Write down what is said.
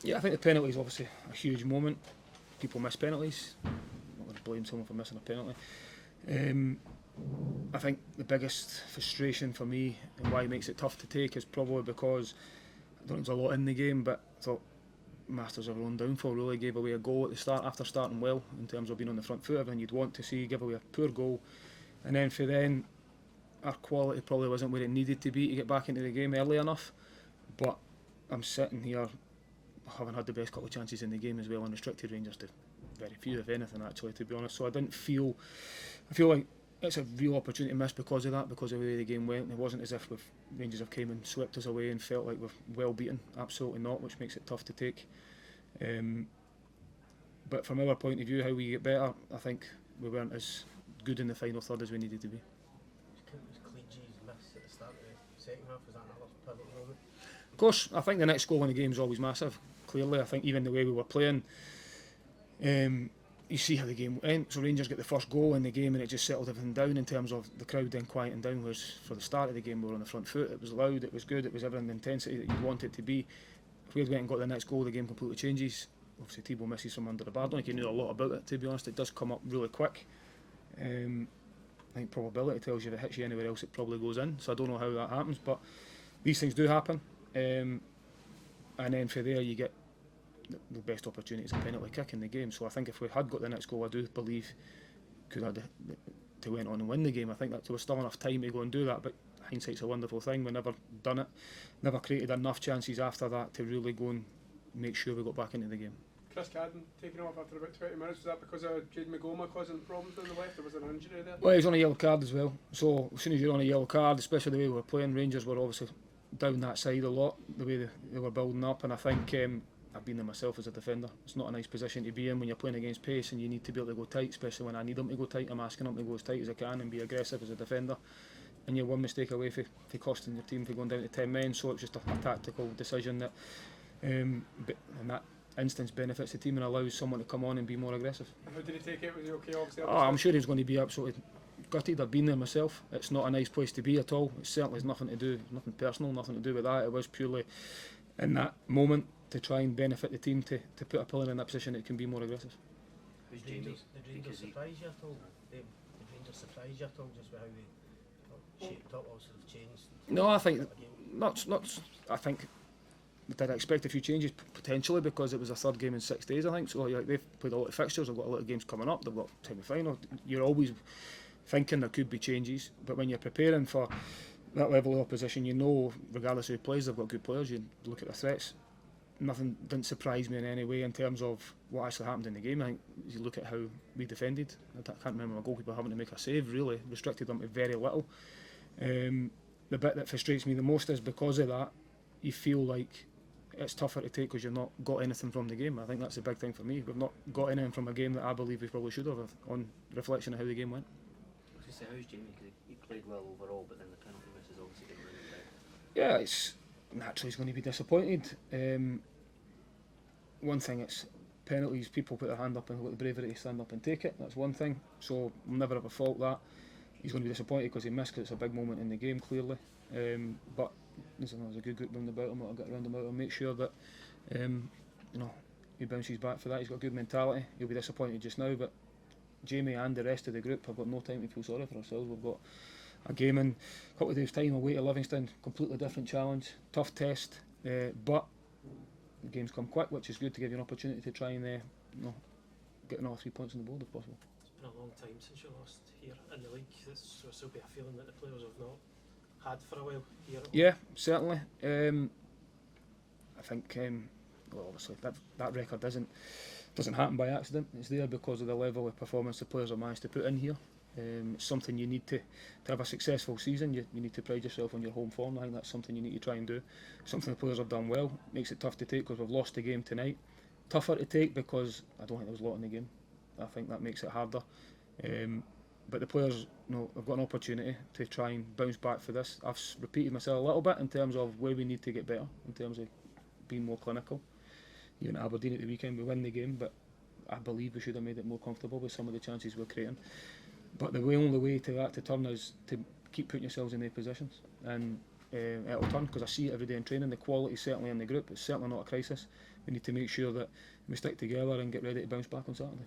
Yeah, I think the penalty is obviously a huge moment. People miss penalties. I'm not going to blame someone for missing a penalty. Um, I think the biggest frustration for me and why it makes it tough to take is probably because I don't think there's a lot in the game, but I thought masters of our own downfall. Really gave away a goal at the start after starting well in terms of being on the front foot. Everything you'd want to see, give away a poor goal, and then for then our quality probably wasn't where it needed to be to get back into the game early enough. But I'm sitting here having had the best couple of chances in the game as well, and restricted Rangers to very few, if anything, actually, to be honest. So I didn't feel. I feel like it's a real opportunity missed because of that, because of the way the game went. It wasn't as if Rangers have came and swept us away and felt like we're well beaten. Absolutely not, which makes it tough to take. But from our point of view, how we get better, I think we weren't as good in the final third as we needed to be. Cleansey's miss at the start of the second half, was that another pivotal moment? Of course, I think the next goal in the game is always massive. Clearly, I think even the way we were playing, you see how the game went. So Rangers get the first goal in the game and it just settled everything down in terms of the crowd then quieting down. Whereas for the start of the game we were on the front foot, it was loud, it was good, it was everything the intensity that you'd want it to be. If we had went and got the next goal, the game completely changes. Obviously Thibaut misses from under the bar. I don't think he knew a lot about it, to be honest. It does come up really quick. I think probability tells you if it hits you anywhere else it probably goes in, so I don't know how that happens, but these things do happen. And then for there you get the best opportunity is a penalty kick in the game. So I think if we had got the next goal, I do believe could have to went on and win the game. I think that there was still enough time to go and do that, but hindsight's a wonderful thing. We never done it, never created enough chances after that to really go and make sure we got back into the game. Chris Cadden taking off after about 20 minutes, was that because of Jade McGoma causing problems on the left, or was there an injury there? Well, he was on a yellow card as well, so as soon as you're on a yellow card, especially the way we were playing, Rangers were obviously down that side a lot, the way they were building up, and I think I've been there myself as a defender. It's not a nice position to be in when you're playing against pace and you need to be able to go tight, especially when I need them to go tight. I'm asking them to go as tight as I can and be aggressive as a defender, and you're one mistake away for costing your team for going down to 10 men. So it's just a tactical decision that in that instance benefits the team and allows someone to come on and be more aggressive. How did he take it? Was he okay? Obviously, I'm sure he was going to be absolutely gutted. I've been there myself. It's not a nice place to be at all. It certainly has nothing to do, nothing personal, nothing to do with that. It was purely in that moment to try and benefit the team to put a player in that position that can be more aggressive. Did Rangers surprise you at all? Did Rangers surprise you at all just with how they shaped up, or sort of changed? No, I think not. I think did I expect a few changes potentially because it was a third game in 6 days. I think so. Like, they've played a lot of fixtures. They've got a lot of games coming up. They've got semi-final. You're always thinking there could be changes, but when you're preparing for that level of opposition, you know, regardless of who plays, they've got good players. You look at the threats. Nothing didn't surprise me in any way in terms of what actually happened in the game. I think you look at how we defended. I can't remember my goalkeeper having to make a save. Really restricted them to very little. The bit that frustrates me the most is because of that, you feel like it's tougher to take because you've not got anything from the game. I think that's the big thing for me. We've not got anything from a game that I believe we probably should have on reflection of how the game went. I was going to say, how's Jamie? Because he played well overall, but then the penalty misses obviously didn't really play. Yeah, it's naturally he's going to be disappointed. One thing, it's penalties, people put their hand up and got the bravery to stand up and take it. That's one thing, so we'll never ever fault that. He's going to be disappointed because he missed, because it's a big moment in the game, clearly. But there's a good group round about him. I'll get around him out and make sure that he bounces back for that. He's got a good mentality. He'll be disappointed just now, but Jamie and the rest of the group have got no time to feel sorry for ourselves. We've got a game in a couple of days' time away to Livingston, completely different challenge, tough test, but the games come quick, which is good to give you an opportunity to try and get another 3 points on the board if possible. It's been a long time since you lost here in the league. So still be a feeling that the players have not had for a while here. Yeah, certainly. I think obviously that record doesn't happen by accident. It's there because of the level of performance the players have managed to put in here. It's something you need to have a successful season. You need to pride yourself on your home form. I think that's something you need to try and do. Something the players have done well. Makes it tough to take because we've lost the game tonight. Tougher to take because I don't think there was a lot in the game. I think that makes it harder. But the players, have got an opportunity to try and bounce back for this. I've repeated myself a little bit in terms of where we need to get better, in terms of being more clinical. Even at Aberdeen at the weekend, we win the game, but I believe we should have made it more comfortable with some of the chances we're creating. But the only way to that to turn is to keep putting yourselves in their positions, and it'll turn because I see it every day in training. The quality certainly in the group. It's certainly not a crisis. we need to make sure that we stick together and get ready to bounce back on Saturday.